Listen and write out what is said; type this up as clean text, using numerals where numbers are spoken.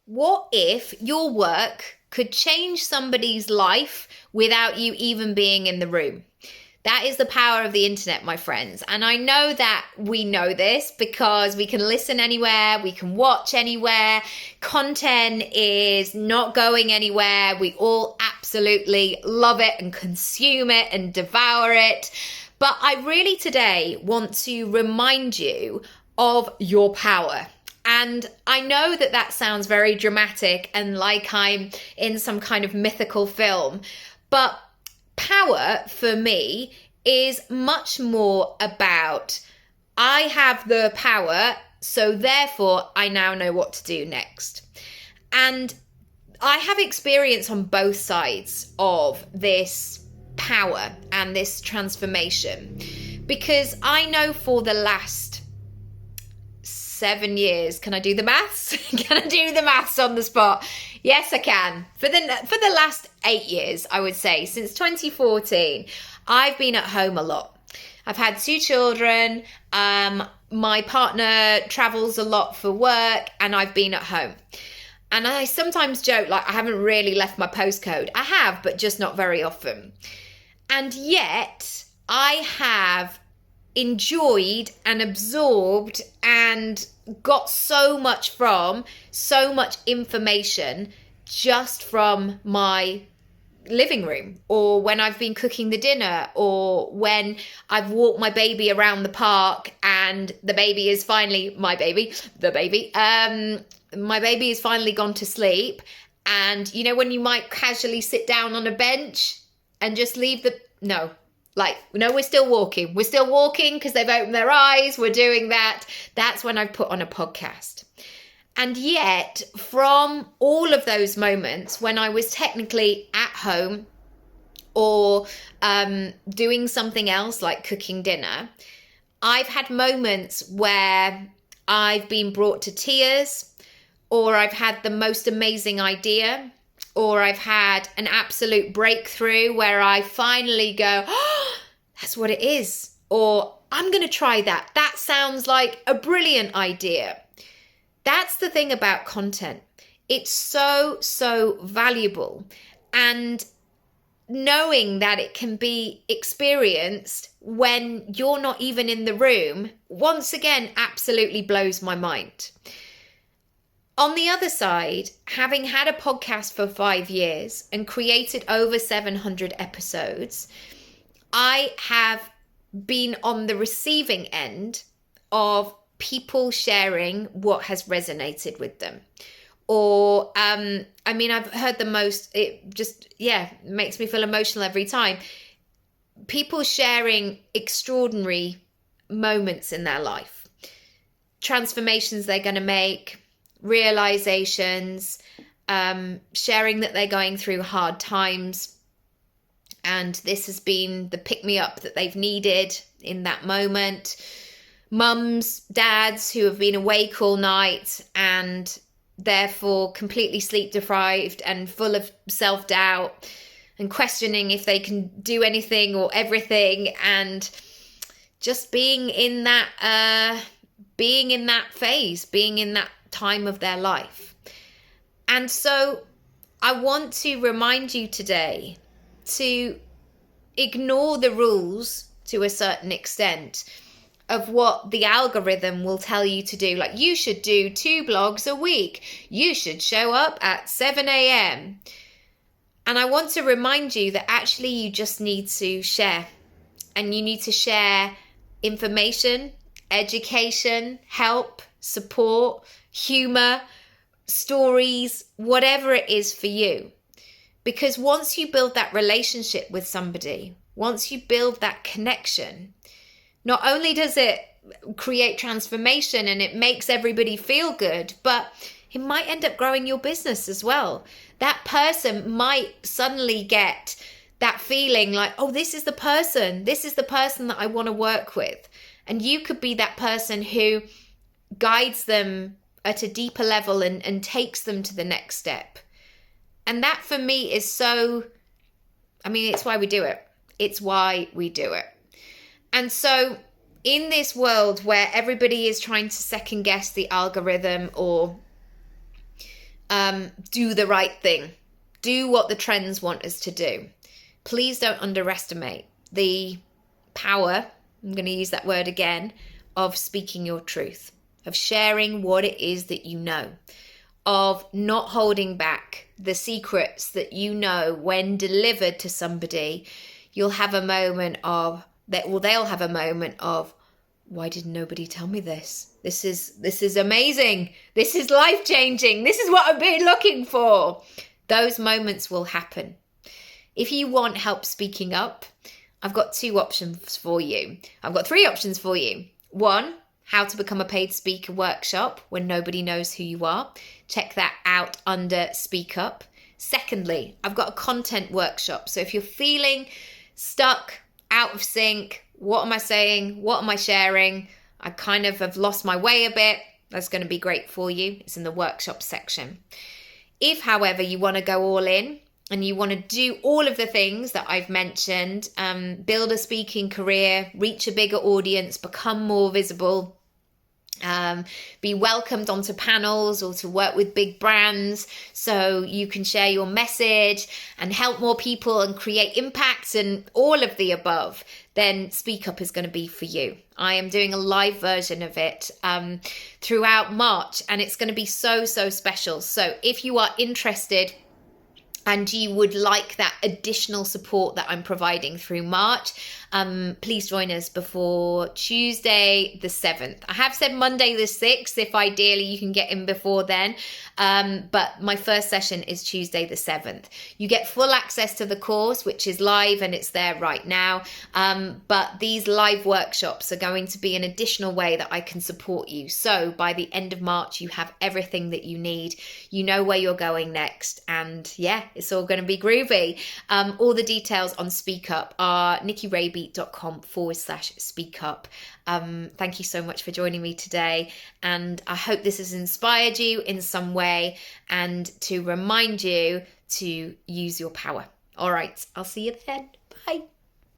What if your work could change somebody's life without you even being in the room? That is the power of the internet, my friends. And I know that we know this because we can listen anywhere, we can watch anywhere. Content is not going anywhere. We all absolutely love it and consume it and devour it. But I really today want to remind you of your power. And I know that that sounds very dramatic and like I'm in some kind of mythical film, but power for me is much more about I have the power, so therefore I now know what to do next. And I have experience on both sides of this power and this transformation, because I know for the last 7 years, can I do the maths? Can I do the maths on the spot? Yes, I can. For the last 8 years, I would say, since 2014, I've been at home a lot. I've had 2 children. My partner travels a lot for work, and I've been at home. And I sometimes joke, like, I haven't really left my postcode. I have, but just not very often. And yet, I have enjoyed and absorbed and got so much information just from my living room, or when I've been cooking the dinner, or when I've walked my baby around the park and my baby is finally gone to sleep. And you know, when you might casually sit down on a bench and just leave we're still walking because they've opened their eyes. We're doing that. That's when I've put on a podcast. And yet, from all of those moments when I was technically at home or doing something else like cooking dinner, I've had moments where I've been brought to tears, or I've had the most amazing idea, or I've had an absolute breakthrough where I finally go, oh, that's what it is. Or I'm going to try that. That sounds like a brilliant idea. That's the thing about content. It's so valuable. And knowing that it can be experienced when you're not even in the room, once again, absolutely blows my mind. On the other side, having had a podcast for 5 years and created over 700 episodes, I have been on the receiving end of people sharing what has resonated with them. Or, I've heard the most, it just, makes me feel emotional every time. People sharing extraordinary moments in their life, transformations they're going to make, realizations, sharing that they're going through hard times, and this has been the pick-me-up that they've needed in that moment. Mums, dads who have been awake all night and therefore completely sleep deprived and full of self-doubt and questioning if they can do anything or everything, and just being in that phase, being in that time of their life. And so I want to remind you today to ignore the rules to a certain extent of what the algorithm will tell you to do. Like, you should do 2 blogs a week. You should show up at 7 a.m. And I want to remind you that actually you just need to share. And you need to share information, education, help, support, humor, stories, whatever it is for you. Because once you build that relationship with somebody, once you build that connection, not only does it create transformation and it makes everybody feel good, but it might end up growing your business as well. That person might suddenly get that feeling like, oh, this is the person that I want to work with. And you could be that person who guides them at a deeper level and takes them to the next step. And that for me is it's why we do it. It's why we do it. And so in this world where everybody is trying to second guess the algorithm or do the right thing. Do what the trends want us to do. Please don't underestimate the power, I'm going to use that word again, of speaking your truth, of sharing what it is that you know, of not holding back the secrets that you know when delivered to somebody. You'll have a moment of they'll have a moment of, why did nobody tell me this? This is amazing. This is life-changing. This is what I've been looking for. Those moments will happen. If you want help speaking up, I've got 2 options for you. I've got 3 options for you. 1, how to become a paid speaker workshop when nobody knows who you are. Check that out under Speak Up. Secondly, I've got a content workshop. So if you're feeling stuck, out of sync, what am I saying? What am I sharing? I kind of have lost my way a bit. That's going to be great for you. It's in the workshop section. If, however, you want to go all in and you want to do all of the things that I've mentioned, build a speaking career, reach a bigger audience, become more visible, be welcomed onto panels or to work with big brands so you can share your message and help more people and create impacts and all of the above, then Speak Up is going to be for you. I am doing a live version of it throughout March, and it's going to be so special. So if you are interested and you would like that additional support that I'm providing through March, please join us before Tuesday the 7th. I have said Monday the 6th, if ideally you can get in before then. But my first session is Tuesday the 7th. You get full access to the course, which is live and it's there right now. But these live workshops are going to be an additional way that I can support you. So by the end of March, you have everything that you need. You know where you're going next. And yeah, it's all going to be groovy. All the details on Speak Up are nickyraby.com/speak up. Thank you so much for joining me today. And I hope this has inspired you in some way and to remind you to use your power. All right, I'll see you then. Bye.